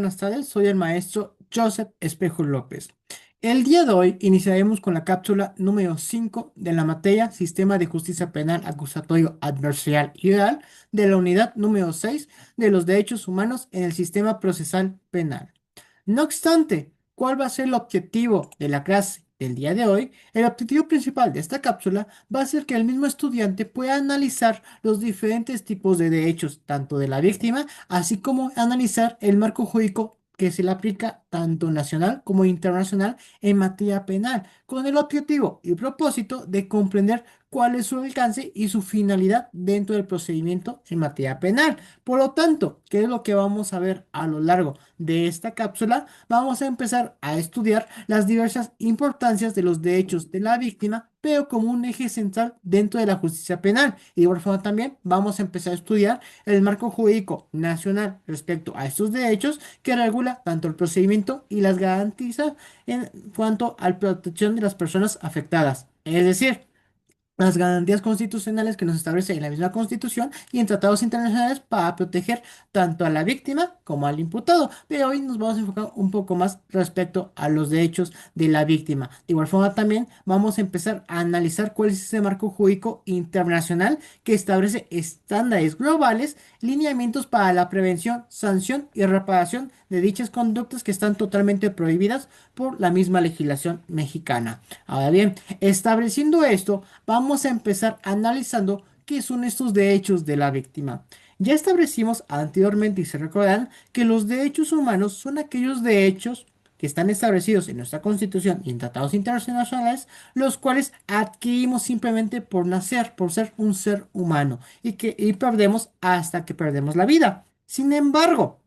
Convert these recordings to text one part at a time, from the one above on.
buenas tardes. Soy el maestro Joseph Espejo López. El día de hoy iniciaremos con la cápsula número 5 de la materia Sistema de Justicia Penal Acusatorio Adversarial y Oral de la unidad número 6 de los derechos humanos en el sistema procesal penal. No obstante, ¿cuál va a ser el objetivo de la clase del día de hoy? El objetivo principal de esta cápsula va a ser que el mismo estudiante pueda analizar los diferentes tipos de derechos, tanto de la víctima, así como analizar el marco jurídico que se le aplica tanto nacional como internacional en materia penal, con el objetivo y propósito de comprender cuál es su alcance y su finalidad dentro del procedimiento en materia penal. Por lo tanto, ¿qué es lo que vamos a ver a lo largo de esta cápsula? Vamos a empezar a estudiar las diversas importancias de los derechos de la víctima, pero como un eje central dentro de la justicia penal. Y de igual forma también vamos a empezar a estudiar el marco jurídico nacional respecto a estos derechos que regula tanto el procedimiento y las garantías en cuanto a la protección de las personas afectadas. Es decir, las garantías constitucionales que nos establece en la misma Constitución y en tratados internacionales para proteger tanto a la víctima como al imputado. Pero hoy nos vamos a enfocar un poco más respecto a los derechos de la víctima. De igual forma también vamos a empezar a analizar cuál es ese marco jurídico internacional que establece estándares globales, lineamientos para la prevención, sanción y reparación de dichas conductas que están totalmente prohibidas por la misma legislación mexicana. Ahora bien, estableciendo esto, vamos a empezar analizando qué son estos derechos de la víctima. Ya establecimos anteriormente y se recordarán que los derechos humanos son aquellos derechos que están establecidos en nuestra Constitución y en tratados internacionales, los cuales adquirimos simplemente por nacer, por ser un ser humano y perdemos hasta que perdemos la vida. Sin embargo,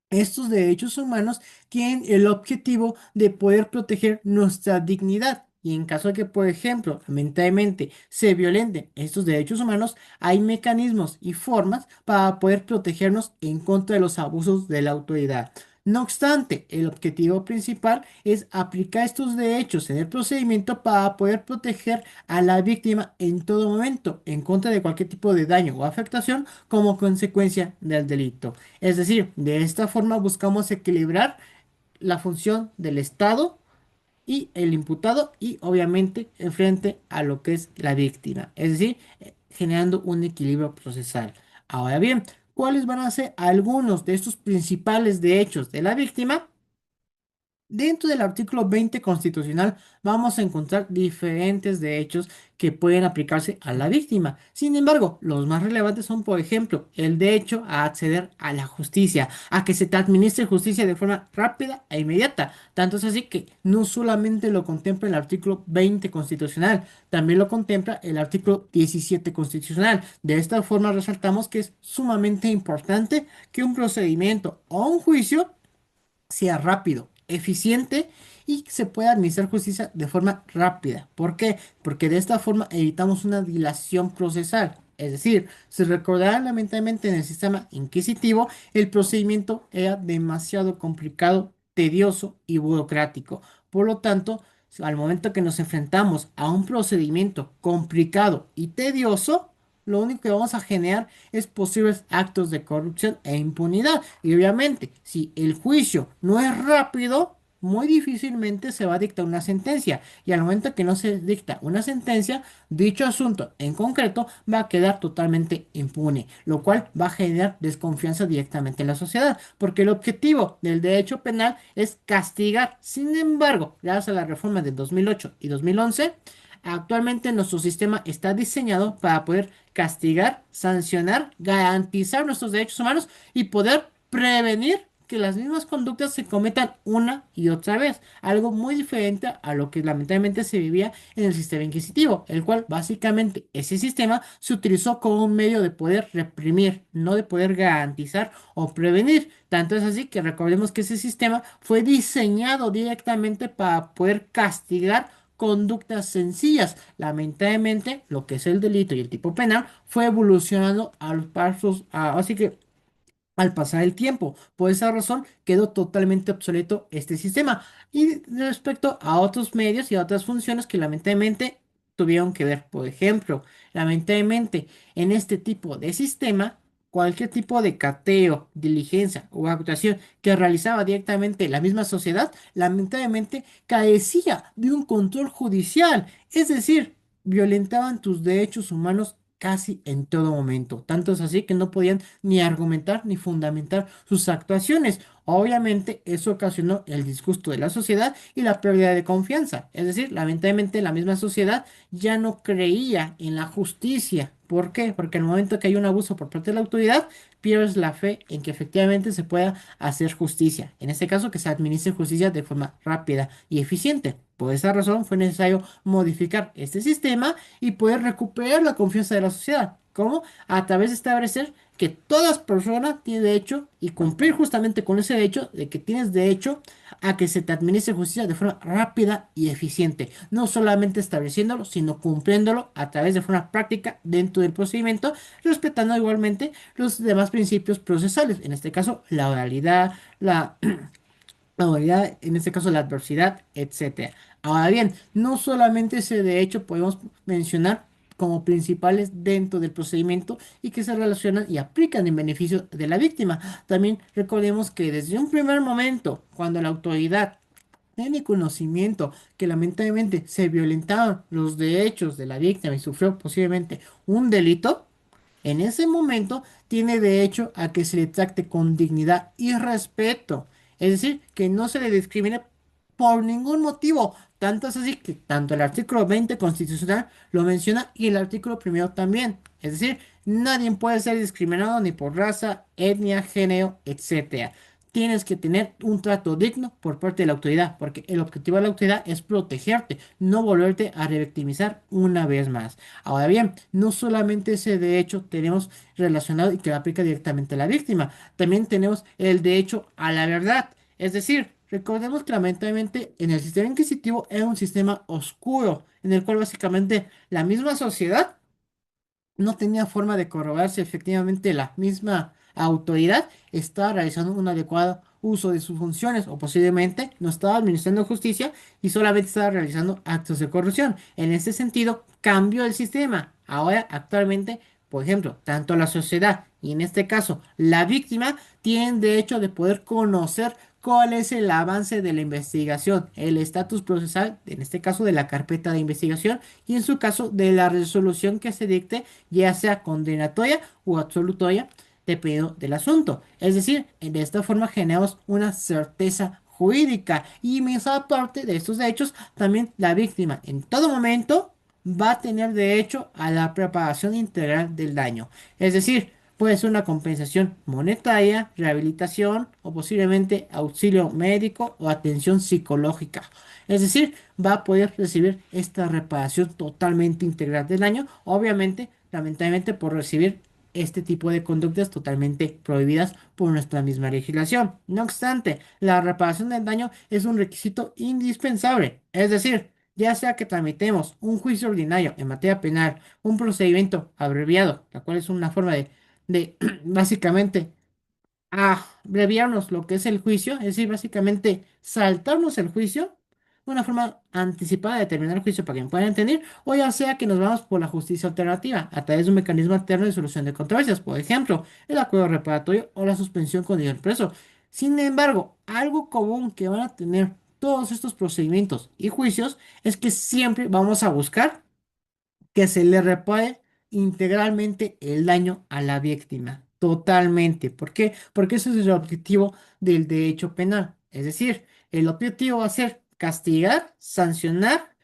estos derechos humanos tienen el objetivo de poder proteger nuestra dignidad. Y en caso de que, por ejemplo, lamentablemente se violenten estos derechos humanos, hay mecanismos y formas para poder protegernos en contra de los abusos de la autoridad. No obstante, el objetivo principal es aplicar estos derechos en el procedimiento para poder proteger a la víctima en todo momento, en contra de cualquier tipo de daño o afectación como consecuencia del delito. Es decir, de esta forma buscamos equilibrar la función del Estado y el imputado y obviamente en frente a lo que es la víctima. Es decir, generando un equilibrio procesal. Ahora bien, ¿cuáles van a ser algunos de estos principales derechos de la víctima? Dentro del artículo 20 constitucional vamos a encontrar diferentes derechos que pueden aplicarse a la víctima. Sin embargo, los más relevantes son, por ejemplo, el derecho a acceder a la justicia, a que se te administre justicia de forma rápida e inmediata. Tanto es así que no solamente lo contempla el artículo 20 constitucional, también lo contempla el artículo 17 constitucional. De esta forma resaltamos que es sumamente importante que un procedimiento o un juicio sea rápido, eficiente y se pueda administrar justicia de forma rápida. ¿Por qué? Porque de esta forma evitamos una dilación procesal. Es decir, se recordará lamentablemente en el sistema inquisitivo, el procedimiento era demasiado complicado, tedioso y burocrático. Por lo tanto, al momento que nos enfrentamos a un procedimiento complicado y tedioso, lo único que vamos a generar es posibles actos de corrupción e impunidad. Y obviamente, si el juicio no es rápido, muy difícilmente se va a dictar una sentencia. Y al momento que no se dicta una sentencia, dicho asunto en concreto va a quedar totalmente impune, lo cual va a generar desconfianza directamente en la sociedad, porque el objetivo del derecho penal es castigar. Sin embargo, gracias a la reforma de 2008 y 2011, actualmente nuestro sistema está diseñado para poder castigar, sancionar, garantizar nuestros derechos humanos y poder prevenir que las mismas conductas se cometan una y otra vez. Algo muy diferente a lo que lamentablemente se vivía en el sistema inquisitivo, el cual básicamente ese sistema se utilizó como un medio de poder reprimir, no de poder garantizar o prevenir. Tanto es así que recordemos que ese sistema fue diseñado directamente para poder castigar conductas sencillas. Lamentablemente, lo que es el delito y el tipo penal fue evolucionando a los pasos, así que al pasar el tiempo. Por esa razón quedó totalmente obsoleto este sistema. Y respecto a otros medios y a otras funciones que lamentablemente tuvieron que ver, por ejemplo, lamentablemente en este tipo de sistema. cualquier tipo de cateo, diligencia o actuación que realizaba directamente la misma sociedad, lamentablemente carecía de un control judicial, es decir, violentaban tus derechos humanos casi en todo momento. Tanto es así que no podían ni argumentar ni fundamentar sus actuaciones. Obviamente, eso ocasionó el disgusto de la sociedad y la pérdida de confianza. Es decir, lamentablemente la misma sociedad ya no creía en la justicia. ¿Por qué? Porque al momento que hay un abuso por parte de la autoridad, pierdes la fe en que efectivamente se pueda hacer justicia. En este caso, que se administre justicia de forma rápida y eficiente. Por esa razón fue necesario modificar este sistema y poder recuperar la confianza de la sociedad. ¿Cómo? A través de establecer que todas personas tienen derecho y cumplir justamente con ese derecho de que tienes derecho a que se te administre justicia de forma rápida y eficiente. No solamente estableciéndolo, sino cumpliéndolo a través de forma práctica dentro del procedimiento, respetando igualmente los demás principios procesales. En este caso, la oralidad, la dualidad, en este caso la adversidad, etcétera. Ahora bien, no solamente ese de hecho podemos mencionar como principales dentro del procedimiento y que se relacionan y aplican en beneficio de la víctima. También recordemos que desde un primer momento, cuando la autoridad tiene conocimiento que lamentablemente se violentaron los derechos de la víctima y sufrió posiblemente un delito, en ese momento tiene derecho a que se le trate con dignidad y respeto. Es decir, que no se le discrimine por ningún motivo. Tanto es así que tanto el artículo 20 constitucional lo menciona y el artículo primero también. Es decir, nadie puede ser discriminado ni por raza, etnia, género, etcétera. Tienes que tener un trato digno por parte de la autoridad, porque el objetivo de la autoridad es protegerte, no volverte a revictimizar una vez más. Ahora bien, no solamente ese derecho tenemos relacionado y que aplica directamente a la víctima, también tenemos el derecho a la verdad. Es decir, recordemos que lamentablemente en el sistema inquisitivo era un sistema oscuro, en el cual básicamente la misma sociedad no tenía forma de corroborar si efectivamente la misma autoridad estaba realizando un adecuado uso de sus funciones o posiblemente no estaba administrando justicia y solamente estaba realizando actos de corrupción. En ese sentido, cambió el sistema. Ahora, actualmente, por ejemplo, tanto la sociedad y en este caso la víctima tienen derecho de poder conocer cuál es el avance de la investigación, el estatus procesal, en este caso de la carpeta de investigación y en su caso de la resolución que se dicte, ya sea condenatoria o absolutoria, dependiendo del asunto. Es decir, de esta forma generamos una certeza jurídica y más aparte de estos derechos, también la víctima en todo momento va a tener derecho a la preparación integral del daño. Es decir, puede ser una compensación monetaria, rehabilitación o posiblemente auxilio médico o atención psicológica. Es decir, va a poder recibir esta reparación totalmente integral del daño, obviamente, lamentablemente por recibir este tipo de conductas totalmente prohibidas por nuestra misma legislación. No obstante, la reparación del daño es un requisito indispensable. Es decir, ya sea que tramitemos un juicio ordinario en materia penal, un procedimiento abreviado, la cual es una forma de básicamente abreviarnos lo que es el juicio, es decir, básicamente saltarnos el juicio, una forma anticipada de terminar el juicio para que me puedan entender, o ya sea que nos vamos por la justicia alternativa, a través de un mecanismo alterno de solución de controversias, por ejemplo, el acuerdo reparatorio o la suspensión con el preso. Sin embargo, algo común que van a tener todos estos procedimientos y juicios es que siempre vamos a buscar que se le repare integralmente el daño a la víctima. Totalmente. ¿Por qué? Porque ese es el objetivo del derecho penal. Es decir, el objetivo va a ser castigar, sancionar,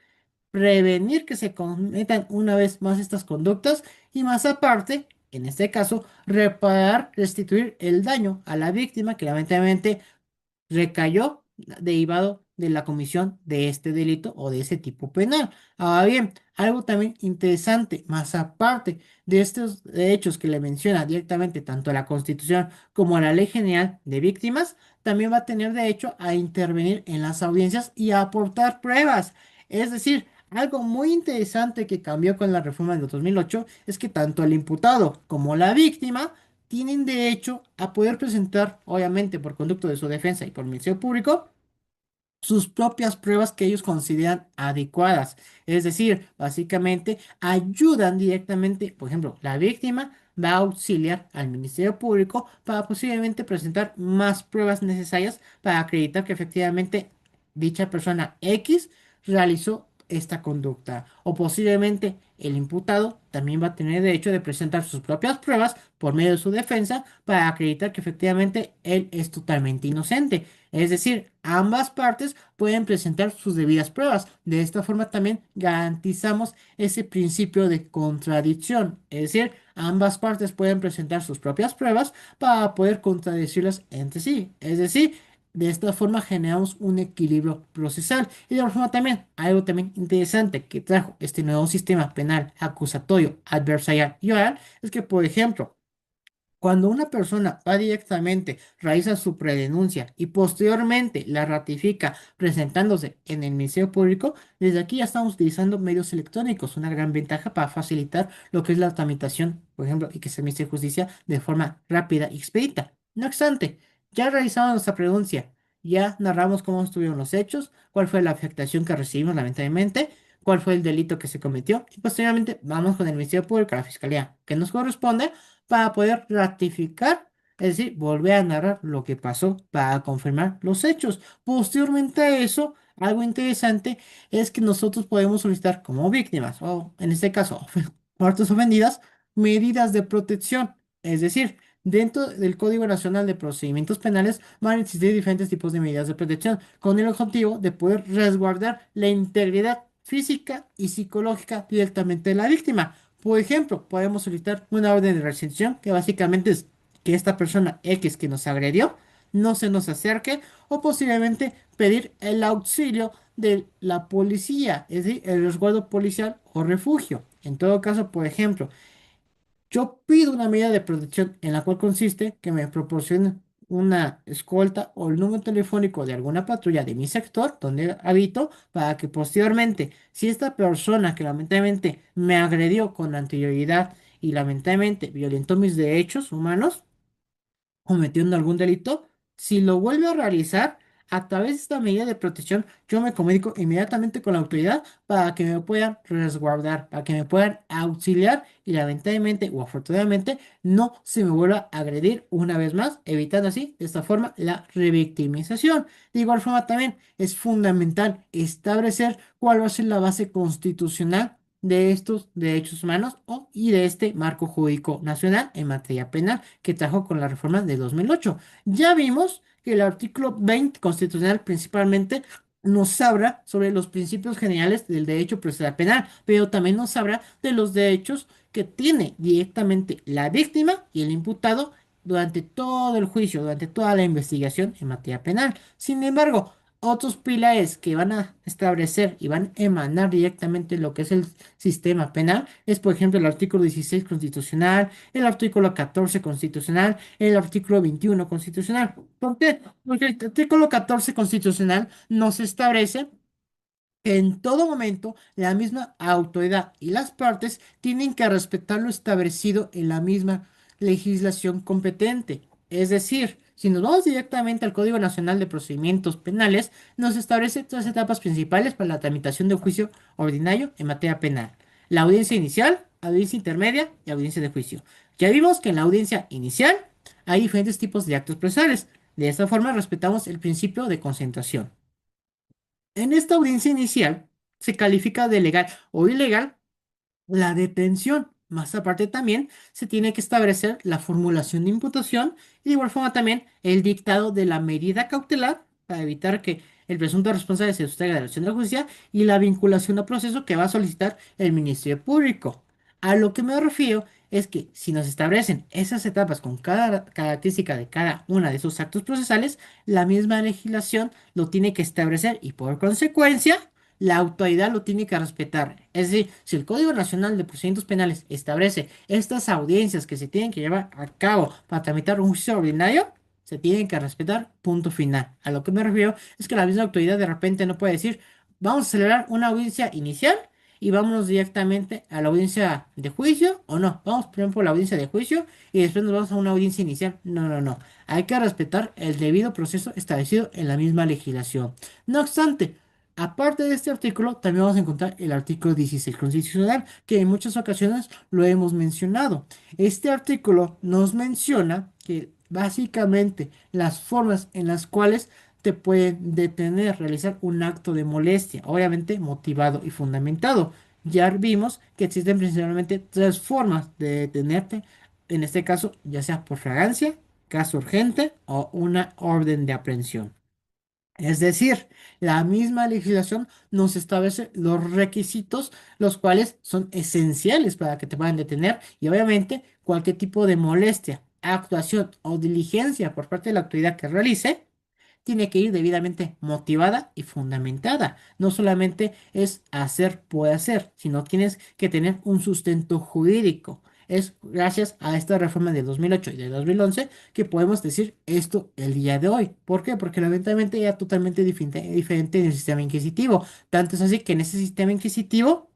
prevenir que se cometan una vez más estas conductas y más aparte, en este caso, reparar, restituir el daño a la víctima que lamentablemente recayó derivado de la comisión de este delito o de ese tipo penal. Ahora bien, algo también interesante, más aparte de estos derechos que le menciona directamente tanto a la Constitución como a la Ley General de Víctimas, también va a tener derecho a intervenir en las audiencias y a aportar pruebas. Es decir, algo muy interesante que cambió con la reforma del 2008 es que tanto el imputado como la víctima tienen derecho a poder presentar, obviamente por conducto de su defensa y por Ministerio Público, sus propias pruebas que ellos consideran adecuadas. Es decir, básicamente ayudan directamente, por ejemplo, la víctima va a auxiliar al Ministerio Público para posiblemente presentar más pruebas necesarias para acreditar que efectivamente dicha persona X realizó esta conducta. O posiblemente el imputado también va a tener derecho de presentar sus propias pruebas por medio de su defensa para acreditar que efectivamente él es totalmente inocente. Es decir, ambas partes pueden presentar sus debidas pruebas. De esta forma también garantizamos ese principio de contradicción. Es decir, ambas partes pueden presentar sus propias pruebas para poder contradecirlas entre sí. Es decir, de esta forma generamos un equilibrio procesal. Y de igual forma también, algo también interesante que trajo este nuevo sistema penal acusatorio, adversarial y oral, es que, por ejemplo, cuando una persona va directamente, realiza su predenuncia y posteriormente la ratifica presentándose en el Ministerio Público, desde aquí ya estamos utilizando medios electrónicos, una gran ventaja para facilitar lo que es la tramitación, por ejemplo, y que se administre justicia de forma rápida y expedita. No obstante, ya realizamos nuestra predenuncia, ya narramos cómo estuvieron los hechos, cuál fue la afectación que recibimos lamentablemente, cuál fue el delito que se cometió y posteriormente vamos con el Ministerio Público a la Fiscalía que nos corresponde para poder ratificar, es decir, volver a narrar lo que pasó para confirmar los hechos. Posteriormente a eso, algo interesante es que nosotros podemos solicitar como víctimas, o en este caso, partes ofendidas, medidas de protección. Es decir, dentro del Código Nacional de Procedimientos Penales van a existir diferentes tipos de medidas de protección con el objetivo de poder resguardar la integridad física y psicológica directamente de la víctima. Por ejemplo, podemos solicitar una orden de restricción que básicamente es que esta persona X que nos agredió no se nos acerque o posiblemente pedir el auxilio de la policía, es decir, el resguardo policial o refugio. En todo caso, por ejemplo, yo pido una medida de protección en la cual consiste que me proporcionen una escolta o el número telefónico de alguna patrulla de mi sector donde habito para que posteriormente, si esta persona que lamentablemente me agredió con anterioridad y lamentablemente violentó mis derechos humanos, cometiendo algún delito, si lo vuelve a realizar, a través de esta medida de protección, yo me comunico inmediatamente con la autoridad para que me puedan resguardar, para que me puedan auxiliar y lamentablemente o afortunadamente no se me vuelva a agredir una vez más, evitando así de esta forma la revictimización. De igual forma también es fundamental establecer cuál va a ser la base constitucional de estos derechos humanos y de este marco jurídico nacional en materia penal que trajo con la reforma de 2008. Ya vimos que el artículo 20 constitucional principalmente nos habla sobre los principios generales del derecho procesal penal, pero también nos habla de los derechos que tiene directamente la víctima y el imputado durante todo el juicio, durante toda la investigación en materia penal. Sin embargo, otros pilares que van a establecer y van a emanar directamente lo que es el sistema penal es, por ejemplo, el artículo 16 constitucional, el artículo 14 constitucional, el artículo 21 constitucional. ¿Por qué? Porque el artículo 14 constitucional nos establece que en todo momento la misma autoridad y las partes tienen que respetar lo establecido en la misma legislación competente. Es decir, si nos vamos directamente al Código Nacional de Procedimientos Penales, nos establece tres etapas principales para la tramitación de juicio ordinario en materia penal. La audiencia inicial, audiencia intermedia y audiencia de juicio. Ya vimos que en la audiencia inicial hay diferentes tipos de actos procesales. De esta forma respetamos el principio de concentración. En esta audiencia inicial se califica de legal o ilegal la detención. Más aparte también se tiene que establecer la formulación de imputación y de igual forma también el dictado de la medida cautelar para evitar que el presunto responsable se sustraiga de la acción de la justicia y la vinculación a proceso que va a solicitar el Ministerio Público. A lo que me refiero es que si nos establecen esas etapas con cada característica de cada una de esos actos procesales, la misma legislación lo tiene que establecer y por consecuencia la autoridad lo tiene que respetar. Es decir, si el Código Nacional de Procedimientos Penales establece estas audiencias que se tienen que llevar a cabo para tramitar un juicio ordinario, se tienen que respetar, punto final. A lo que me refiero es que la misma autoridad de repente no puede decir, vamos a celebrar una audiencia inicial y vámonos directamente a la audiencia de juicio, o no, vamos primero por la audiencia de juicio y después nos vamos a una audiencia inicial. No, no, no. Hay que respetar el debido proceso establecido en la misma legislación. No obstante, Aparte de este artículo, también vamos a encontrar el artículo 16 constitucional, que en muchas ocasiones lo hemos mencionado. Este artículo nos menciona que básicamente las formas en las cuales te pueden detener, realizar un acto de molestia, obviamente motivado y fundamentado. Ya vimos que existen principalmente tres formas de detenerte, en este caso, ya sea por fragancia, caso urgente o una orden de aprehensión. Es decir, la misma legislación nos establece los requisitos, los cuales son esenciales para que te puedan detener y obviamente cualquier tipo de molestia, actuación o diligencia por parte de la autoridad que realice tiene que ir debidamente motivada y fundamentada. No solamente es hacer por hacer, sino tienes que tener un sustento jurídico. Es gracias a esta reforma de 2008 y de 2011 que podemos decir esto el día de hoy. ¿Por qué? Porque lamentablemente era totalmente diferente en el sistema inquisitivo. Tanto es así que en ese sistema inquisitivo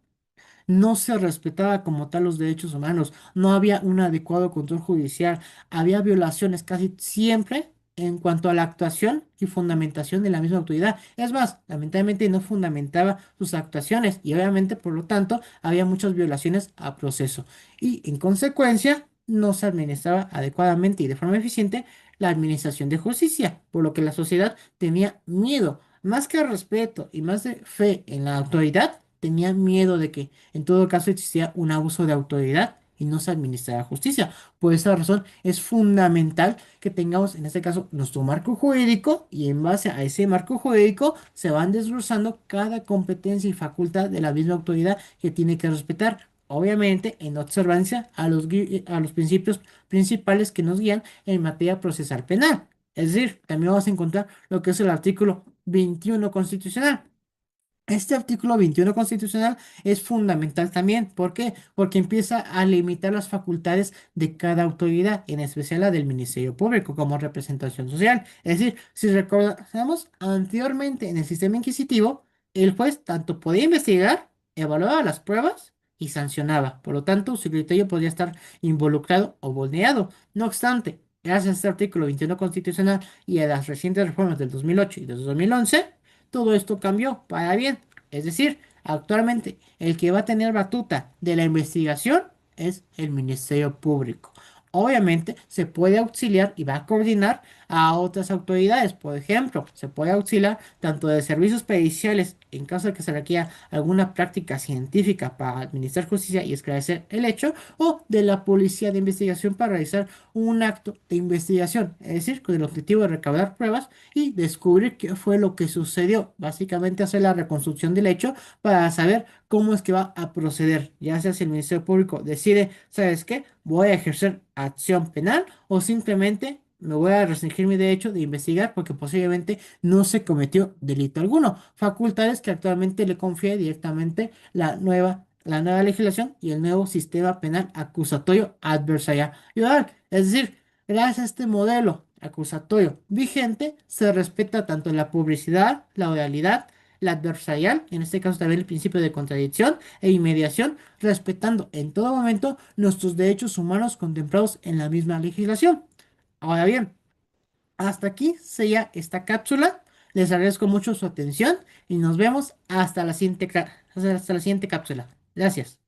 no se respetaba como tal los derechos humanos, no había un adecuado control judicial, había violaciones casi siempre en cuanto a la actuación y fundamentación de la misma autoridad. Es más, lamentablemente no fundamentaba sus actuaciones y obviamente, por lo tanto, había muchas violaciones a proceso. Y en consecuencia, no se administraba adecuadamente y de forma eficiente la administración de justicia, por lo que la sociedad tenía miedo, más que respeto y más de fe en la autoridad, tenía miedo de que en todo caso existía un abuso de autoridad y no se administrara justicia. Por esa razón es fundamental que tengamos en este caso nuestro marco jurídico y en base a ese marco jurídico se van desglosando cada competencia y facultad de la misma autoridad que tiene que respetar. Obviamente, en observancia a los principios principales que nos guían en materia procesal penal. Es decir, también vamos a encontrar lo que es el artículo 21 constitucional. Este artículo 21 constitucional es fundamental también. ¿Por qué? Porque empieza a limitar las facultades de cada autoridad, en especial la del Ministerio Público como representación social. Es decir, si recordamos anteriormente en el sistema inquisitivo, el juez tanto podía investigar, evaluaba las pruebas y sancionaba. Por lo tanto, su criterio podría estar involucrado o vulnerado. No obstante, gracias a este artículo 21 constitucional y a las recientes reformas del 2008 y del 2011, todo esto cambió para bien. Es decir, actualmente el que va a tener batuta de la investigación es el Ministerio Público. Obviamente se puede auxiliar y va a coordinar a otras autoridades. Por ejemplo, se puede auxiliar tanto de servicios periciales en caso de que se requiera alguna práctica científica para administrar justicia y esclarecer el hecho, o de la policía de investigación para realizar un acto de investigación, es decir, con el objetivo de recaudar pruebas y descubrir qué fue lo que sucedió. Básicamente hacer la reconstrucción del hecho para saber cómo es que va a proceder, ya sea si el Ministerio Público decide, ¿sabes qué? Voy a ejercer acción penal o simplemente me voy a restringir mi derecho de investigar porque posiblemente no se cometió delito alguno. Facultades que actualmente le confiere directamente la nueva legislación y el nuevo sistema penal acusatorio adversarial. Es decir, gracias a este modelo acusatorio vigente, se respeta tanto la publicidad, la oralidad, la adversarial, en este caso también el principio de contradicción e inmediación, respetando en todo momento nuestros derechos humanos contemplados en la misma legislación. Ahora bien, hasta aquí sería esta cápsula. Les agradezco mucho su atención y nos vemos hasta la siguiente cápsula. Gracias.